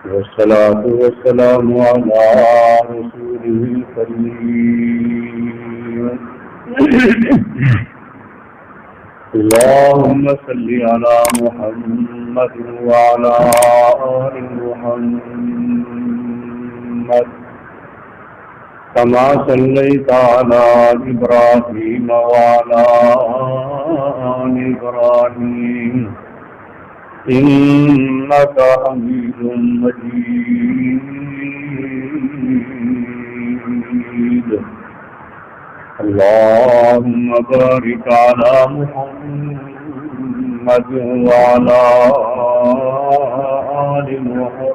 والصلاة والسلام على رسوله الكريم اللهم صل على محمد وعلى آل محمد كما صليت على إبراهيم وعلى آل إبراهيم إنك حميد مجيد اللهم بارك على محمد وعلى آل محمد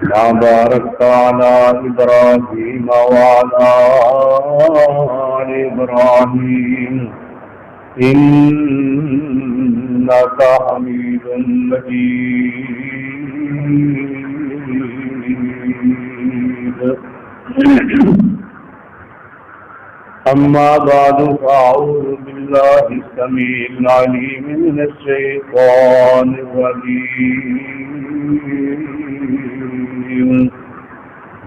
كما باركت على إبراهيم وعلى آل إبراهيم إنك حميد مجيد أما بعد فأعوذ بالله السميع العليم من الشيطان الرجيم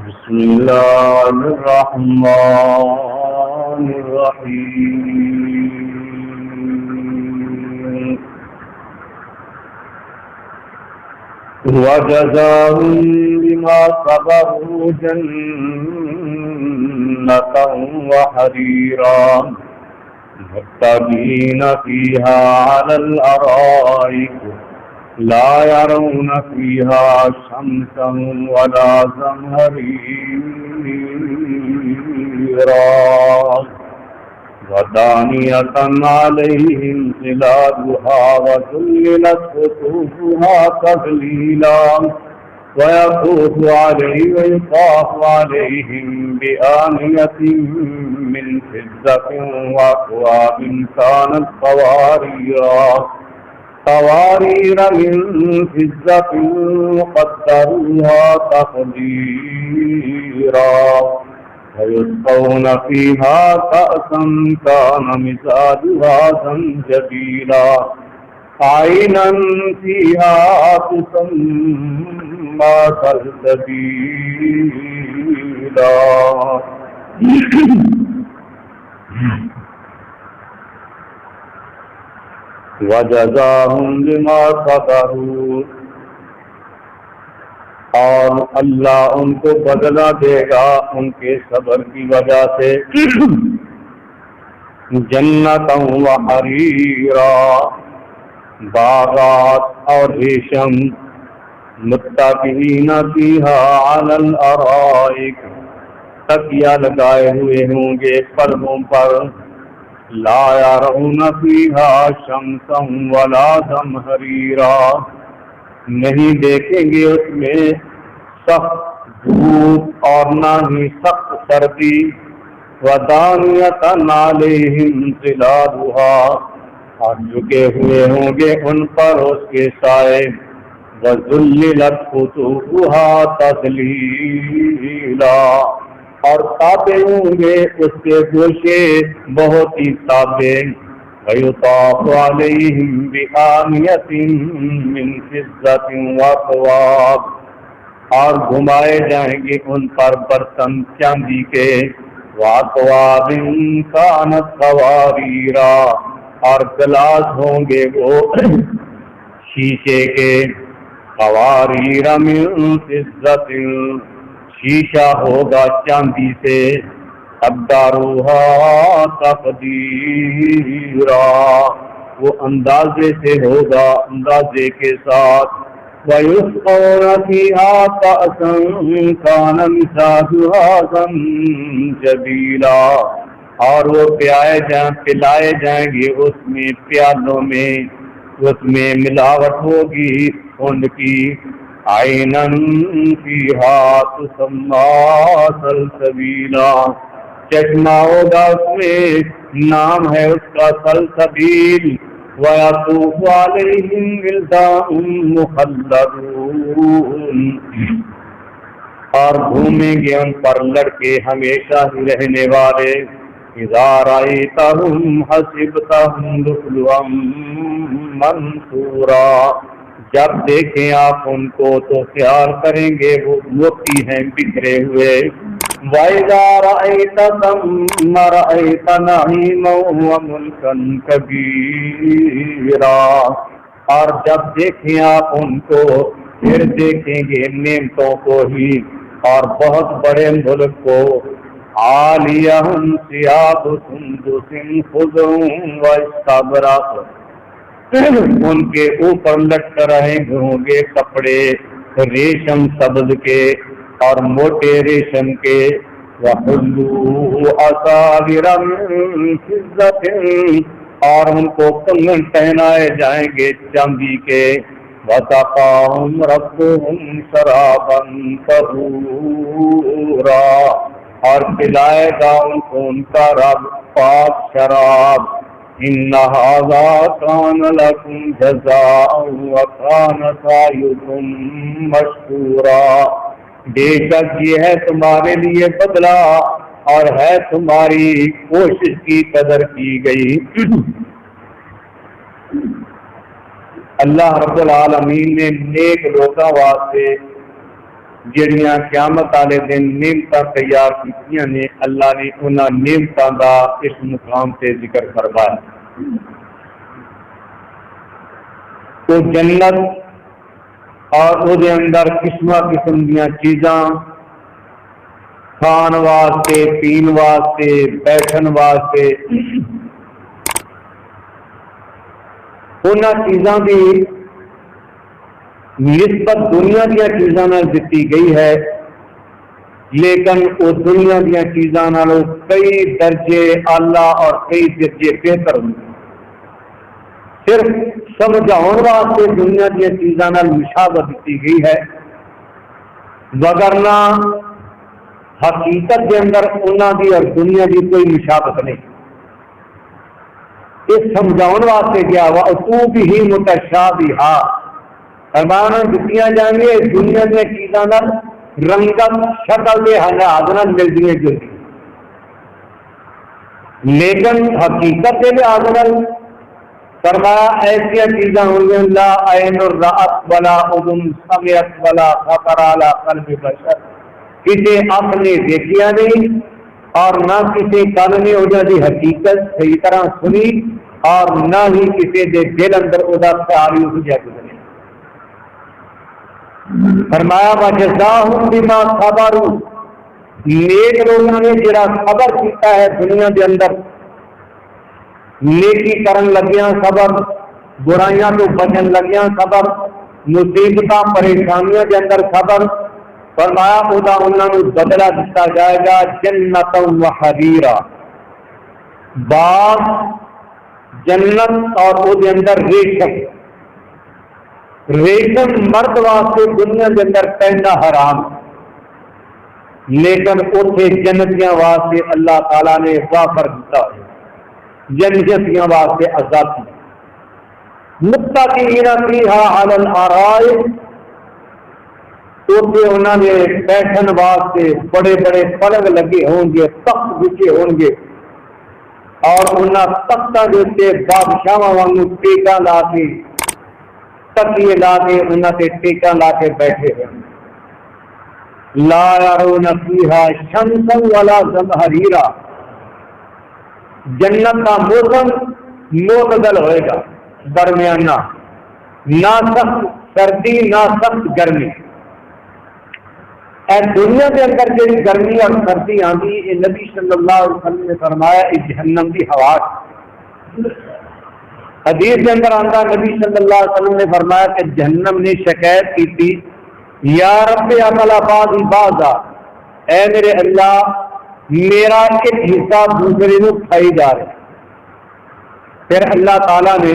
بسم الله الرحمن الرحيم وجزاهم بما صبروا جنة وحريرا متكئين فيها على الأرائك لا يرون فيها شمسا ولا زمهريرا ودانية عليهم ظلالها وذللت قطوفها تذليلا ويطوف عليهم بآنية من فضة وأكواب كانت قوارير من فضة قدروها تقديرا ويسقون فيها كأسا كان مزاجها زنجبيلا عينا فيها تسمى سلسبيلا وجزاهم بما صبروا اور اللہ ان کو بدلہ دے گا ان کے صبر کی وجہ سے جنت و حریرا باغات اور ریشم متکئین فیہا علی الارائک تکیہ لگائے ہوئے ہوں گے پردوں پر لا یرون فیہا شمسا ولا زمہریرا نہیں دیکھیں گے اس میں سخت دھوپ اور نہ ہی سخت سردی ودانیۃ علیہم ظلالھا اور جھکے ہوئے ہوں گے ان پر اس کے سائے وذللت قطوفھا تذلیلا اور تابے ہوں گے اس کے گوشے بہت ہی تابے وَيُطَافُ عَلَيْهِمْ بِآنِيَةٍ مِّن فِضَّةٍ وَأَكْوَابٍ اور گھمائے جائیں گے ان پر برتن چاندی کے وَأَكْوَابٍ كَانَتْ قَوَارِيرَا اور گلاس ہوں گے وہ شیشے کے قواریر من فضة شیشہ ہوگا چاندی سے قدروہا تقدیرا وہ اندازے سے ہوگا اندازے کے ساتھ وَيُسْقَوْنَ فِيهَا كَأْسًا كَانَ مِزَاجُهَا زَنجَبِيلًا اور وہ پلائے جائیں گے اس میں پیالوں میں اس میں ملاوٹ ہوگی ان کی عینن فیہا تسمى سلسبیلا چشمہ ہوگا اس میں نام ہے اس کا سلسبیل وَيَطُوفُ عَلَيْهِمْ وِلْدَانٌ مُخَلَّدُونَ اور گھومیں گے ان پر لڑکے ہمیشہ ہی رہنے والے اذا رأيتهم حسبتهم لؤلؤا منثورا، جب دیکھیں آپ ان کو تو خیال کریں گے وہ موتی ہیں بکھرے ہوئے۔ وَإِذَا رَأَيْتَ ثَمَّ رَأَيْتَ نَعِيمًا وَمُلْكًا كَبِيرًا، اور جب دیکھیں آپ ان کو پھر دیکھیں گے نعمتوں کو ہی اور بہت بڑے ملک کو۔ عالیہم ثیاب سندس خضر واستبرق، ان کے اوپر لٹک رہے ہوں گے کپڑے ریشم سبز کے اور موٹے ریشم کے۔ وَحُلُّوا أَسَاوِرَ مِن فِضَّةٍ، اور ان کو کنگن پہنائے جائیں گے چاندی کے۔ وَسَقَاهُمْ رَبُّهُمْ شَرَابًا طَهُورًا، اور پلائے گا ان کو ان کا رب پاک شراب۔ إِنَّ هَذَا كَانَ لَكُمْ جَزَاءً وَكَانَ سَعْيُكُمْ مَشْكُورًا، بے شک یہ ہے تمہارے لیے بدلہ اور ہے تمہاری کوشش کی قدر کی گئی۔ اللہ رب العالمین نے نیک لوگوں واسطے جڑیاں قیامت والے دن نعمتاں تیار کیتیاں نے، اللہ نے انہاں نعمتاں دا اس مقام سے ذکر فرمایا۔ تو جنت اور وہ دے اندر قسم قسم دیاں چیزاں کھان واسطے، پین واسطے، بیٹھن واسطے، انہاں چیزاں دی نسبت دنیا دیا چیزاں نال دتی گئی ہے، لیکن وہ دنیا دیا چیزاں نالوں کئی درجے اعلیٰ اور کئی درجے بہتر ہوں۔ صرف سمجھاؤن واسطے دنیا دیا چیزاں نال مشابہت دتی گئی ہے، وگرنہ حقیقت کے اندر انہاں دی اور دنیا دی کوئی مشابہت نہیں۔ اس سمجھاؤن واسطے کیا ہوا تو بھی ہی متشابہہ، فرمانا دتیاں جائیں گے دنیا دیا چیزاں نال رنگت شکل کے حالات نال ملدیاں جلدی، لیکن حقیقت کے لحاظ نال فرمایا ایسیا چیزاں ہوں گی لا عین رأت ولا اذن سمعت ولا خطر علی قلب بشر، کسی آنکھ نے دیکھیا نہیں اور نہ کسی کان نے وجہ دی حقیقت صحیح طرح سنی اور نہ ہی کسی دے دل اندر ادا خیال ہی گزرے۔ فرمایا وجزاہم بما صبروا، نیک لوگوں نے جڑا صبر کیتا ہے دنیا دے اندر، نیکی کرن لگیاں صبر، برائیاں تو بچن لگیاں صبر، مصیبتاں پریشانیاں دے اندر صبر، فرمایا خدا انہاں نوں بدلہ دتا جائے گا جنت و حریرا، باغ جنت اور او دے اندر ریشم، ریشم مرد واسطے دنیا کے اندر پہننا حرام، لیکن اتنے جنتیاں واسطے اللہ تعالیٰ نے وافر دیتا ہے، جنتیاں واسطے آزادی۔ متقین فیہا علی الارائک، اتنے انہوں نے بیٹھن واسطے بڑے بڑے پلنگ لگے ہوں گے، تخت بچے ہوں گے، اور انہاں تختاں دے تے بادشاہاں وانگوں ٹیکا لا کے تکیے لا کے انہاں تے ٹیکا لا کے بیٹھے ہیں۔ لا یرون فیہا شمسا ولا زمہریرا، جنت کا موسم معتدل ہوئے گا، درمیانہ، نہ سخت سردی نہ سخت گرمی۔ اے دنیا کے اندر جی گرمی اور سردی آندی، یہ نبی صلی اللہ علیہ وسلم نے فرمایا یہ جہنم کی ہوا۔ حدیث کے اندر آتا نبی صلی اللہ علیہ وسلم نے فرمایا کہ جہنم نے شکایت کی تھی یا رب عمل بعض بعضا، اے میرے اللہ میرا ایک حصہ دوسرے کو کھائی جا رہا ہے۔ پھر اللہ تعالیٰ نے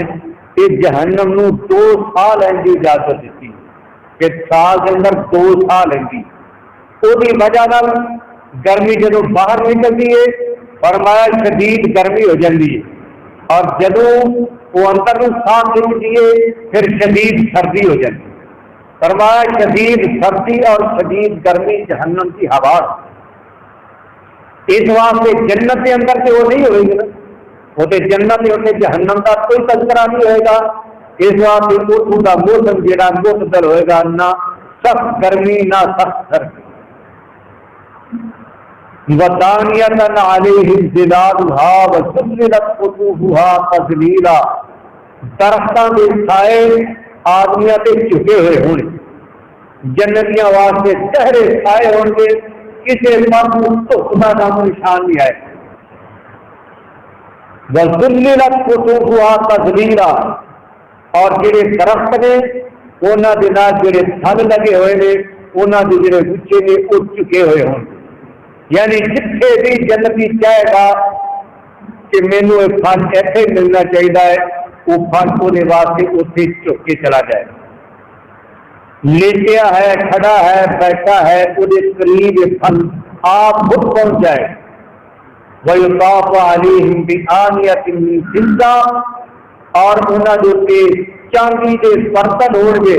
اس جہنم نو 2 سال کی اجازت دیتی کہ سال کے اندر 2 سال کی، وہی وجہ نال گرمی جدو باہر نکلتی ہے فرمایا شدید گرمی ہو جاتی ہے، اور جدو وہ اندر سانس کھینچتی ہے پھر شدید سردی ہو جاتی ہے۔ فرمایا شدید سردی اور شدید گرمی جہنم کی ہوا۔ اس واسطے جنت کے اندر تو وہ نہیں ہوئے گی نا، وہ تو جنت اتنے جہنم کا کوئی تذکرہ نہیں ہوئے گا. اس واسطے اتوں کا موسم جہاں معتدل ہوئے گا، نہ سخت گرمی نہ سخت سردی. وَدَانِيَةً عَلَيْهِمْ ظِلَالُهَا وَذُلِّلَتْ قُطُوفُهَا تَذْلِيلًا. درختوں کے سائے آدمیاں تے جھکے ہوئے ہونے، جنتیاں واسطے گہرے سائے ہوں گے، کسی پاس دھوپ کا نام نشان نہیں آئے. وَذُلِّلَتْ قُطُوفُهَا تَذْلِيلًا. اور جڑے درخت نے انہاں دے نال جڑے تھل لگے ہوئے نے انہاں دے جڑے گچے نے اٹھ چکے ہوئے ہون. یعنی جتھے بھی جنتی چاہے گا کہ مینوں یہ پھل ایتھے ملنا چاہیے، وہ پھل کو واسطے اتنے چک کے چلا جائے. لیٹیا ہے، کھڑا ہے، بیٹھا ہے، وہ قریب پھل آپ خود پہنچ جائے. وَيُطَافُ عَلَيْهِمْ بِآنِيَةٍ مِّن فِضَّةٍ. اور انہاں دے تے چاندی دے برتن ہون گے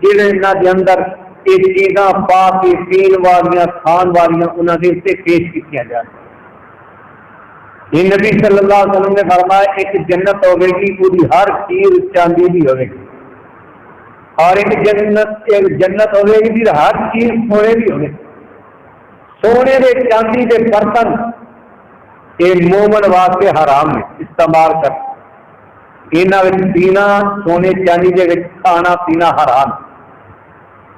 جڑے انہاں دے اندر یہ چیزاں پا کے پین والیاں کھان والیاں انہاں دے تے پیش کیتیاں جان. یہ نبی صلی اللہ علیہ وسلم نے فرمایا ایک جنت ہوے گی، پوری ہر چیز چاندی دی ہوے گی، اور ایک جنت ہوے گی جی ہر چیز سونے دی ہوے. سونے دے چاندی دے برتن یہ مومن واسطے حرام ہے استعمال کر. انہاں وچ پینا سونے چاندی دے وچ کھانا پینا حرام،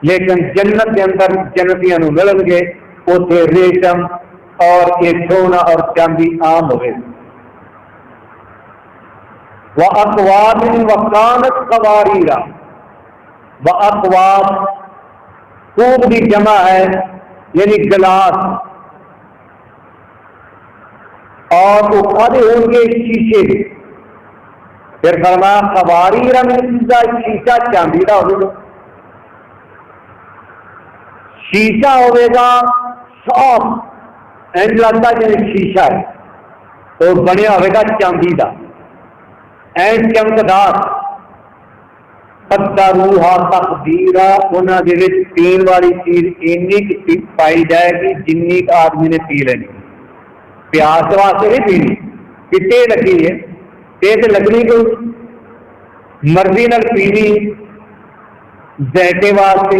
لیکن جنت کے اندر جنتیاں نو ملن گے اوتھے ریشم اور یہ سونا اور چاندی عام ہوئے. وَأَكْوَابٍ وَكَانَتْ قَوَارِيرَ. وَأَكْوَابٍ کوب کی جمع ہے یعنی گلاس، اور وہ کھڑے ہوں گے شیشے کے. پھر فرمایا قواریر من شیشہ چاندی کا ہوگا، شیشہ ہوئے گا صاف این لگتا جیسے شیشہ ہے، تو بنیا ہوئے گا چاندی کا این چمکدار. قدروہا تقدیرا. انہاں دے وچ پین والی چیز اینی کی پائی جائے گی جنی آدمی نے پی لینی. پیاس واسطے نہیں پینی، پیتے لگی ہے تے لگنی کو مرضی نال پینی، ذائقے واسطے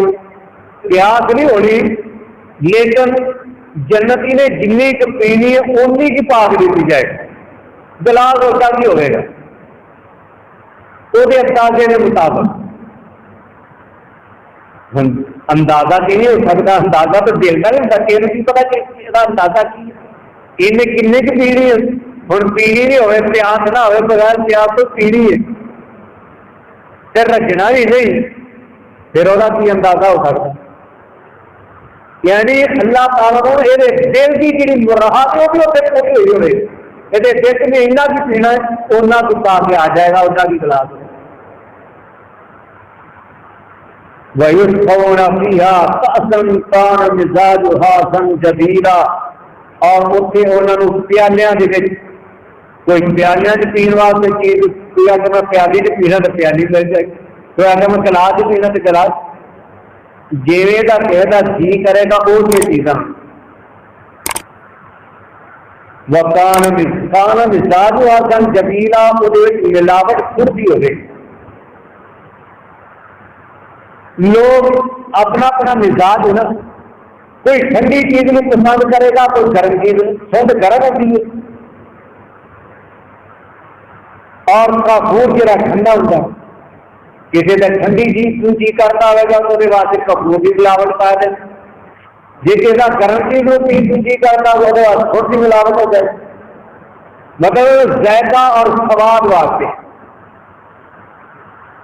پیاس نہیں ہونی. لیکن جنتی نے جنی کی پینی ہے اونی کی پاک دیتی جائے. گلاس ہوتا بھی ہوئے گا وہ اندازے کے مطابق. اندازہ کی نہیں ہو سکتا، اندازہ تو دل کا نہیں ہوتا. کہ نہیں پتا کہ اندازہ کی انہیں کن کی پینی ہے. ہوں پیڑی نہیں ہوئے پیاس نہ ہوئے بغیر پیاس تو پیڑی ہے، پھر رکھنا بھی نہیں، پھر وہ اندازہ ہو سکتا. یعنی اللہ تعالیٰ کو یہ دل کی جی مراحت وہ بھی اتنے پوری ہوئی ہوئے، یہ دل میں اتنا بھی پینا ہے اتنا تو پا کے آ جائے گا اتنا بھی گلاس. وَيُسْقَوْنَ فِيهَا كَأْسًا كَانَ مِزَاجُهَا زَنْجَبِيلًا. اور اتنے انہوں نے پیالیاں دے کوئی پیالیاں پین واسطے چیز، کوئی آ کے میں پیالی چ پینا تو پیالی مل جائے گی، کوئی آ کے میں گلاس چ پینا تو گلاس. جیویں کا کہہ جی کرے گا وہ چیزاں. وَكَانَ مِزَاجُهَا زَنْجَبِيلًا. وہ ملاوٹ پھرتی ہوگی. لوگ اپنا اپنا مزاج ہے نا، کوئی ٹھنڈی چیز میں پسند کرے گا، کوئی گرم چیز میں. سند گرم ہوتی ہے اور کافور جڑا ٹھنڈا ہوتا ہے. کسی کا ٹھنڈی چیز جی کرتا ہوئے گا تو واسطے کافور کی ملاوٹ پا دے. جی کسی کا گرم چیز جی کرتا ہوگا تو تھوڑی سی ملاوٹ ہو جائے. مطلب ذائقہ اور سواد واسطے.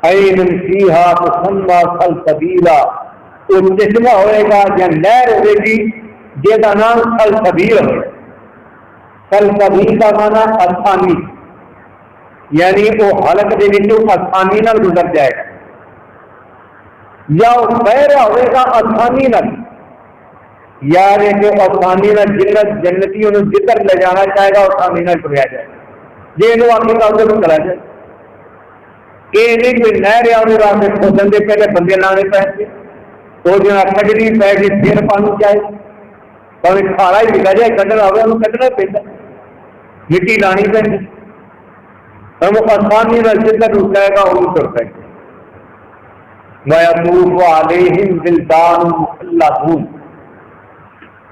عین فیہا تسمى سلسبیلا. وہ چشمہ ہوئے گا یا نہر ہوئے گی جس کا نام سلسبیل ہے. سلسبیل کا مانا آسانی، یعنی وہ حلق دے وچوں آسانی نال گزر جائے گا، یا وہ بہ رہا ہوئے گا آسانی نال، یعنی کہ آسانی نال جنتیوں نے جدھر لے جانا چاہے گا آسانی نال ٹریا جائے گا. جی یہ اپنی گل سے چلا جائے. یہ نہیں کوئی نہر آنے واسطے کھودن دے پہلے بندے لانے پے وہ جو کھجری پی گئی پھر پانی چاہے. پر کھالا ہی نکا جائے کٹنا ہوگا انہوں کٹنا پہنتا مٹی لانی پہنتی ہم آسانی نہ جتنا رکائے گا انہوں کرتا ہے وَيَطُوفُ عَلَيْهِمْ وِلْدَانٌ مُخَلَّدُونَ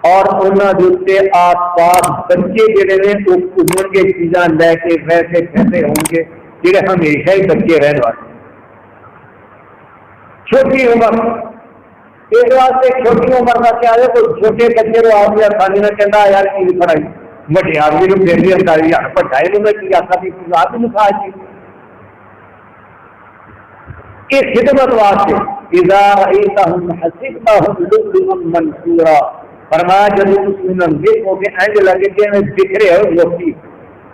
اور انہوں کے آس پاس بچے جڑے نے وہ گھومن کے چیزاں لے کے ویسے کہتے ہوں گے جڑے ہمیشہ ہی بچے رہنے والے چھوٹی عمر اس واسطے چھوٹی عمر کا کیا ہے کوئی چھوٹے بچے کو آپ نے آسانی نہ کہنا یار کی پڑھائی بڑے آدمی کو پھر بھی اندازی یار پڑھائی میں کی آتا بھی آپ نے کہا جی اس خدمت واسطے اذا رأيتهم حسبتهم لؤلؤا منثورا فرمایا جب تم انہیں دیکھو گے اینج لگے کہ میں بکھرے ہو موتی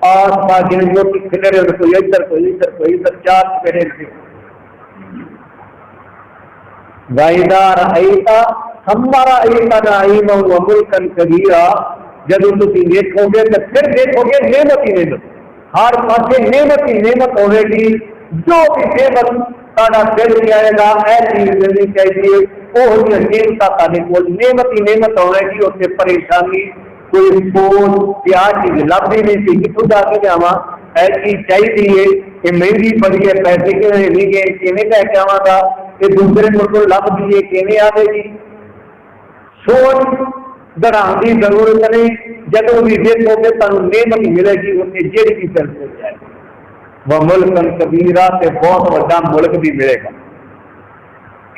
آس پاس جن موتی کھلے رہے کوئی ادھر کوئی ادھر کوئی ادھر چار پھیرے تھے وَإِذَا رَأَيْتَ ثَمَّ رَأَيْتَ نَعِيمًا وَمُلْكًا كَبِيرًا جب تم دیکھو گے تو پھر دیکھو گے نعمت ہی نعمت ہر پاسے نعمت ہی نعمت ہوے گی جو بھی نعمت تانا دل جائے گا ایسی ملنی چاہیے وہ نعمت تانے کو نعمت ہی نعمت ہوے گی اس سے پریشانی کوئی فون کیا چیز لب بھی نہیں تھی کتوں جا کے جاواں ایسی چاہیے کہ مہنگی پڑی ہے پیسے کے نہیں گئے کیویں لے کے آواں گا کہ دوسرے ملک لب دیے کیویں آوے گی سوچ بڑھانے کی ضرورت نہیں جب بھی دیکھو گے تمہیں نعمت ملے گی اس سے جیڑ کی چل ہو جائے گی وہ ملک کبیرہ سے بہت بڑا ملک بھی ملے گا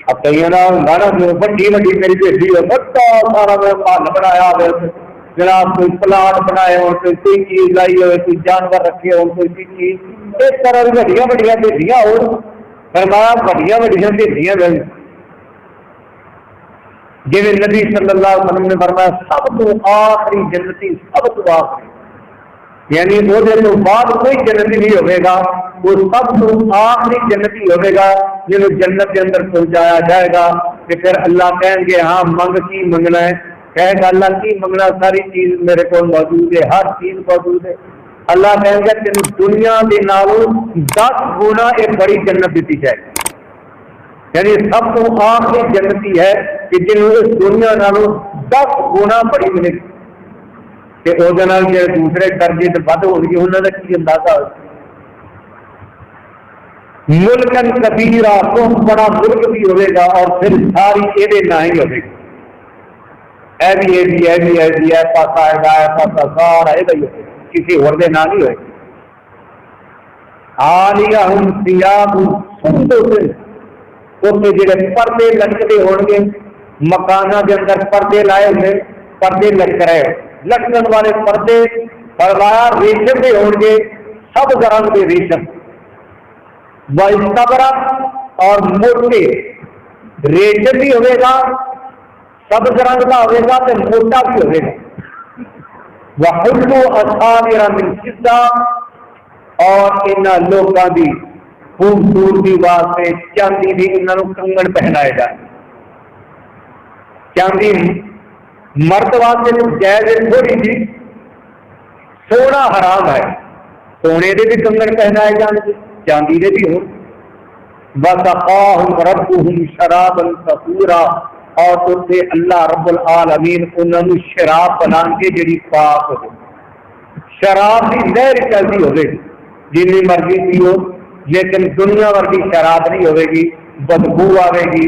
اب کہیں نا گانا جو بڑی بڑی میری بیٹی ہے بڑا سارا میں پال بنایا ہوا جناب کوئی پلاٹ بنائے ہو کوئی چیز لائی ہوئے کوئی جانور رکھے ہو کوئی چیز اس طرح بڑی بڑی بیٹیاں ہو فرمایا بڑی بڑی بیٹیاں مل جی نبی صلی اللہ علیہ وسلم نے فرمایا سب تو آخری جنتی سب تو آخری یعنی وہ تو بعد کوئی جنتی نہیں ہوئے گا وہ سب تو آخری جنتی ہوئے گا جنہوں جنت کے اندر پہنچایا جائے گا کہ پھر اللہ کہیں گے ہاں منگ کی منگنا ہے کہے گا اللہ کی منگنا ساری چیز میرے کو موجود ہے ہر چیز موجود ہے اللہ کہیں گا تین دنیا کے نالوں 10 گنا ایک بڑی جنت دیتی جائے یعنی سب تو آخری جنتی ہے کہ جنہوں اس دنیا نالوں 10 گنا بڑی ملے گی کہ وہ دوسرے درجے سے ود ہوگی انہوں کا کی اندازہ ہو ملکن کبیرہ بہت بڑا ملک بھی ہوئے گا اور پھر ساری ایڈے نہ ہی ہوئے گی ایسا آئے گا ایسا سارا یہ کسی اور دے نہ نہیں ہوئے گی عالیہم ثیاب سندس اس میں جڑے پردے لٹکتے ہون گے مکانہ کے اندر پردے لائے ہوئے پردے لٹک رہے لٹکن والے پردے فرمایا ریشم کے ہون گے سب رنگ کے ریشم واستبرق اور موٹے ریشم بھی ہوئے گا سبز رنگ کا ہوئے گا تو موٹا بھی ہوئے گا وحلوا اصابر من فضہ اور ان لوگوں کی خوبصورتی واسطے چاندی بھی انہوں کنگن پہنائے جائے چاندی مرد واسطے جائز تھوڑی جی سونا حرام ہے سونے دے بھی کنگن پہنائے جانے چاندی دے بھی ہوں وَسَقَاهُمْ رَبُّهُمْ شَرَابًا طَهُورًا اور اس سے اللہ رب العالمین انہوں شراب بنان کے جڑی پاک ہو شراب بھی نہر چلتی ہوگی جنی مرضی کی ہو لیکن دنیا ورگی شراب نہیں ہوئے گی بدبو آئے گی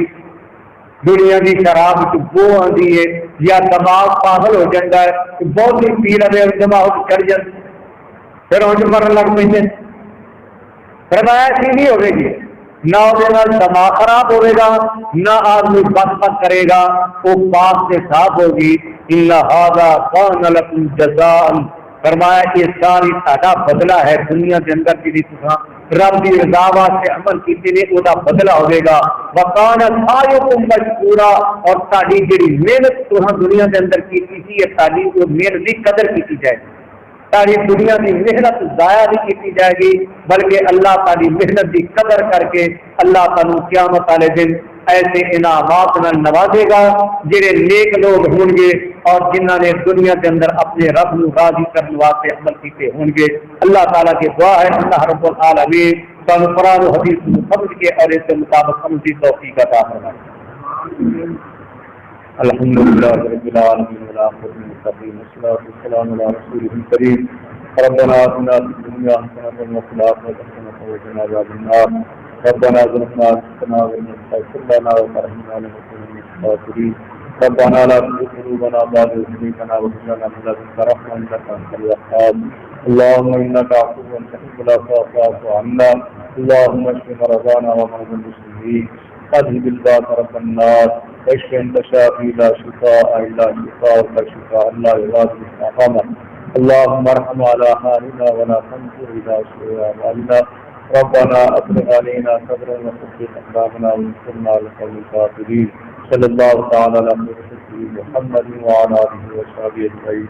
دنیا کی شراب بو آتی ہے یا دماغ پاگل ہو جاتا ہے بہت ہی پی رہے دماغ چڑھ جاتے پھر ہوں مرن لگ پہ فرمایا ایسی نہیں ہوئے گی نہ دماغ خراب ہوئے گا نہ آدمی بد کرے گا وہ پاک سے صاف ہوگی ان ھذا کان لکم جزاء فرمایا یہ ساری ساڈا بدلہ ہے دنیا کے اندر کی رب کی رضا واسطے عمل کیتے نے وہ بدلہ ہوئے گا وکان سعیکم مشکورا اور تہاڈی جڑی محنت تساں دنیا کے اندر کیتی تھی یہ تہاڈی وہ محنت کی قدر کی جائے تاری دنیا کی محنت ضائع نہیں کی جائے گی بلکہ اللہ تعالی محنت کی قدر کر کے اللہ تعالی قیامت والے دن ایسے انعامات نال نوازے گا جڑے نیک لوگ ہوں گے اور جنہوں نے دنیا کے اندر اپنے رب کو راضی کرنے واسطے عمل کیتے ہوں گے اللہ تعالیٰ کی دعا ہے اللہ رب العالمین سانو قرآن و حدیث کو سمجھ کے اور اس کے مطابق عمل کی توفیق عطا فرمائے الحمد لله رب العالمين والعاقبة للمتقين والصلاة والسلام على رسوله الكريم ربنا آتنا في الدنيا حسنة وفي الآخرة حسنة وقنا عذاب النار ربنا ظلمنا أنفسنا وإن لم تغفر لنا وترحمنا لنكن من الخاسرين ربنا لا تزغ قلوبنا بعد إذ هديتنا وهب لنا من لدنك رحمة إنك أنت الوهاب اللهم إنك عفو تحب العفو فاعف عنا اللهم اشف مرضانا ومرضى المسلمين اذهب الباس رب الناس اشف انت شافي لا شفاء الا شفاءك شفاء لا يغادر سقما اللهم ارحم على حالنا ولا تنظر الى سوء اعمالنا ربنا افرغ علينا صبرا وثبت اقدامنا وانصرنا على القوم الكافرين صلى الله تعالى على سيدنا محمد وعلى اله وصحبه اجمعين.